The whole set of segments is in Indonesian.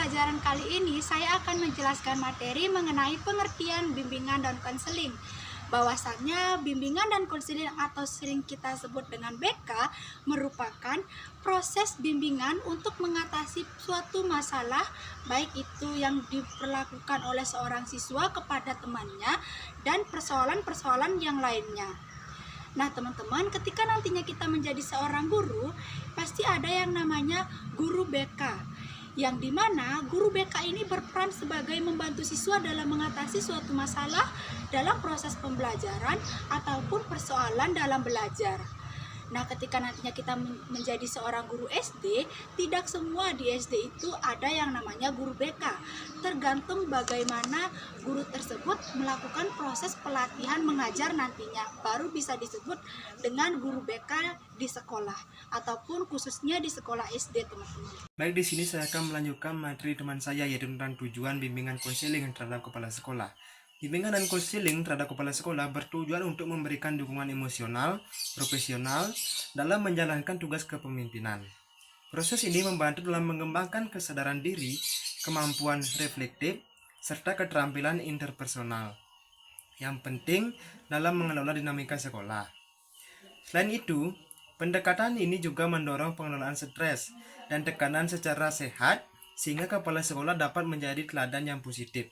pembelajaran kali ini saya akan menjelaskan materi mengenai pengertian bimbingan dan konseling. Bahwasannya bimbingan dan konseling atau sering kita sebut dengan BK merupakan proses bimbingan untuk mengatasi suatu masalah, baik itu yang diperlakukan oleh seorang siswa kepada temannya dan persoalan-persoalan yang lainnya. Nah teman-teman, ketika nantinya kita menjadi seorang guru, pasti ada yang namanya guru BK, yang dimana guru BK ini berperan sebagai membantu siswa dalam mengatasi suatu masalah dalam proses pembelajaran ataupun persoalan dalam belajar. Nah, ketika nantinya kita menjadi seorang guru SD, tidak semua di SD itu ada yang namanya guru BK. Tergantung bagaimana guru tersebut melakukan proses pelatihan mengajar nantinya, baru bisa disebut dengan guru BK di sekolah ataupun khususnya di sekolah SD, teman-teman. Baik, di sini saya akan melanjutkan materi teman saya, yaitu tentang tujuan bimbingan konseling terhadap kepala sekolah. Bimbingan dan konseling terhadap kepala sekolah bertujuan untuk memberikan dukungan emosional, profesional dalam menjalankan tugas kepemimpinan. Proses ini membantu dalam mengembangkan kesadaran diri, kemampuan reflektif, serta keterampilan interpersonal yang penting dalam mengelola dinamika sekolah. Selain itu, pendekatan ini juga mendorong pengelolaan stres dan tekanan secara sehat sehingga kepala sekolah dapat menjadi teladan yang positif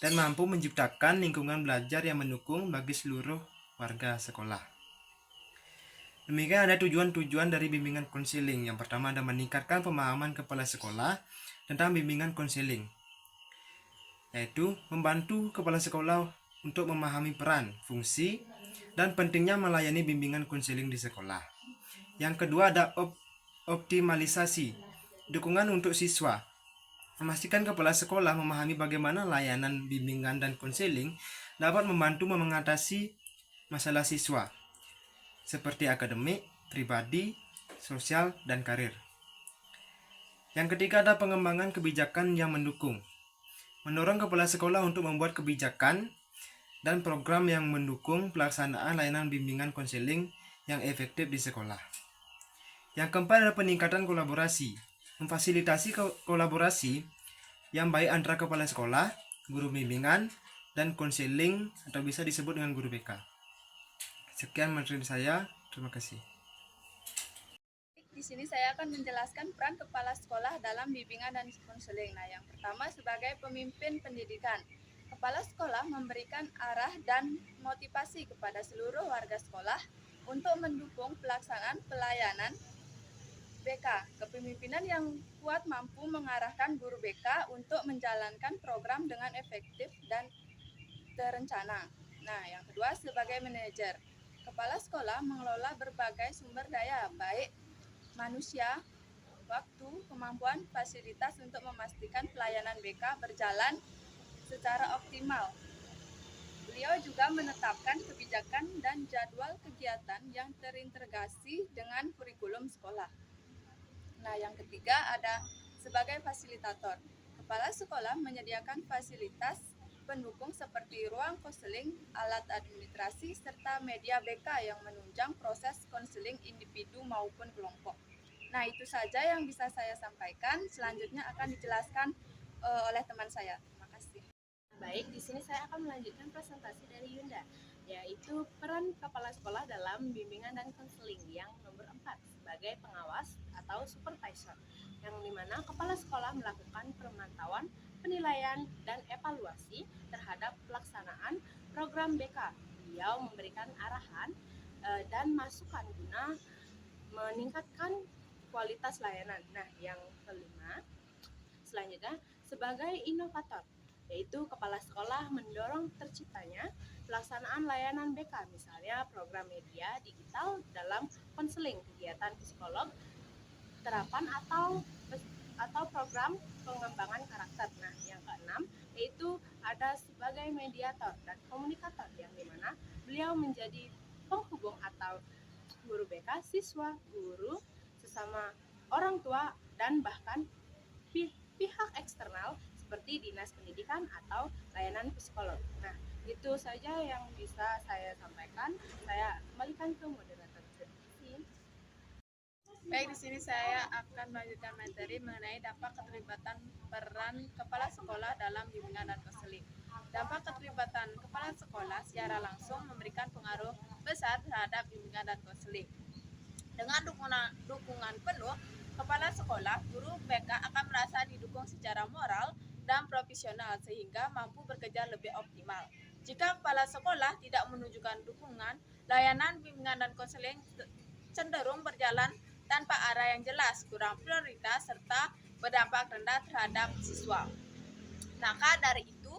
dan mampu menciptakan lingkungan belajar yang mendukung bagi seluruh warga sekolah. Demikian ada tujuan-tujuan dari bimbingan konseling. Yang pertama ada meningkatkan pemahaman kepala sekolah tentang bimbingan konseling, yaitu membantu kepala sekolah untuk memahami peran, fungsi, dan pentingnya melayani bimbingan konseling di sekolah. Yang kedua ada optimalisasi dukungan untuk siswa. Memastikan kepala sekolah memahami bagaimana layanan bimbingan dan konseling dapat membantu mengatasi masalah siswa seperti akademik, pribadi, sosial, dan karir. Yang ketiga ada pengembangan kebijakan yang mendukung. Mendorong kepala sekolah untuk membuat kebijakan dan program yang mendukung pelaksanaan layanan bimbingan konseling yang efektif di sekolah. Yang keempat adalah peningkatan kolaborasi. Memfasilitasi kolaborasi yang baik antara kepala sekolah, guru bimbingan, dan konseling atau bisa disebut dengan guru BK. Sekian materi saya, terima kasih. Di sini saya akan menjelaskan peran kepala sekolah dalam bimbingan dan konseling. Nah, yang pertama sebagai pemimpin pendidikan. Kepala sekolah memberikan arah dan motivasi kepada seluruh warga sekolah untuk mendukung pelaksanaan pelayanan BK. Kepemimpinan yang kuat mampu mengarahkan guru BK untuk menjalankan program dengan efektif dan terencana. Nah, yang kedua sebagai manajer. Kepala sekolah mengelola berbagai sumber daya, baik manusia, waktu, kemampuan, fasilitas untuk memastikan pelayanan BK berjalan secara optimal. Beliau juga menetapkan kebijakan dan jadwal kegiatan yang terintegrasi dengan kurikulum sekolah. Nah, yang ketiga ada sebagai fasilitator. Kepala sekolah menyediakan fasilitas pendukung seperti ruang konseling, alat administrasi, serta media BK yang menunjang proses konseling individu maupun kelompok. Nah, itu saja yang bisa saya sampaikan. Selanjutnya akan dijelaskan oleh teman saya. Terima kasih. Baik, di sini saya akan melanjutkan presentasi dari Yunda, yaitu peran kepala sekolah dalam bimbingan dan konseling yang nomor 4 sebagai pengawas atau supervisor, yang dimana kepala sekolah melakukan pemantauan, penilaian, dan evaluasi terhadap pelaksanaan program BK. Beliau memberikan arahan dan masukan guna meningkatkan kualitas layanan. Nah, yang kelima, selanjutnya sebagai inovator, yaitu kepala sekolah mendorong terciptanya pelaksanaan layanan BK, misalnya program media digital dalam konseling, kegiatan psikolog, terapan atau program pengembangan karakter. Nah, yang keenam yaitu ada sebagai mediator dan komunikator, yang dimana beliau menjadi penghubung atau guru BK, siswa, guru, sesama orang tua, dan bahkan pihak eksternal seperti dinas pendidikan atau layanan psikolog. Nah, itu saja yang bisa saya sampaikan. Saya kembalikan ke moderator. Baik, di sini saya akan melanjutkan materi mengenai dampak keterlibatan peran kepala sekolah dalam bimbingan dan konseling. Dampak keterlibatan kepala sekolah secara langsung memberikan pengaruh besar terhadap bimbingan dan konseling. Dengan dukungan penuh, kepala sekolah, guru BK akan merasa didukung secara moral dan profesional sehingga mampu bekerja lebih optimal. Jika kepala sekolah tidak menunjukkan dukungan, layanan bimbingan dan konseling cenderung berjalan tanpa arah yang jelas, kurang prioritas, serta berdampak rendah terhadap siswa. Maka dari itu,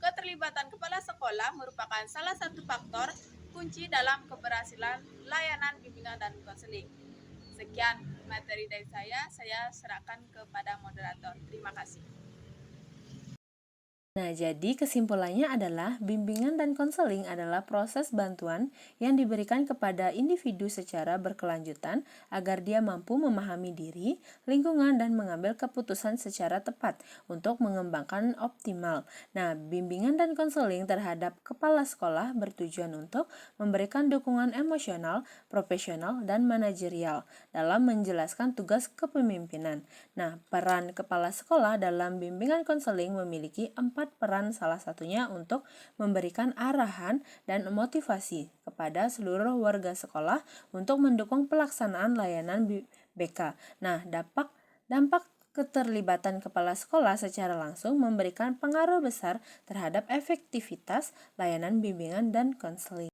keterlibatan kepala sekolah merupakan salah satu faktor kunci dalam keberhasilan layanan bimbingan dan konseling. Sekian materi dari saya serahkan kepada moderator. Terima kasih. Nah, jadi kesimpulannya adalah bimbingan dan konseling adalah proses bantuan yang diberikan kepada individu secara berkelanjutan agar dia mampu memahami diri, lingkungan, dan mengambil keputusan secara tepat untuk mengembangkan optimal. Nah, bimbingan dan konseling terhadap kepala sekolah bertujuan untuk memberikan dukungan emosional, profesional, dan manajerial dalam menjelaskan tugas kepemimpinan. Nah, peran kepala sekolah dalam bimbingan konseling memiliki 4 peran, salah satunya untuk memberikan arahan dan motivasi kepada seluruh warga sekolah untuk mendukung pelaksanaan layanan BK. Nah, dampak keterlibatan kepala sekolah secara langsung memberikan pengaruh besar terhadap efektivitas layanan bimbingan dan konseling.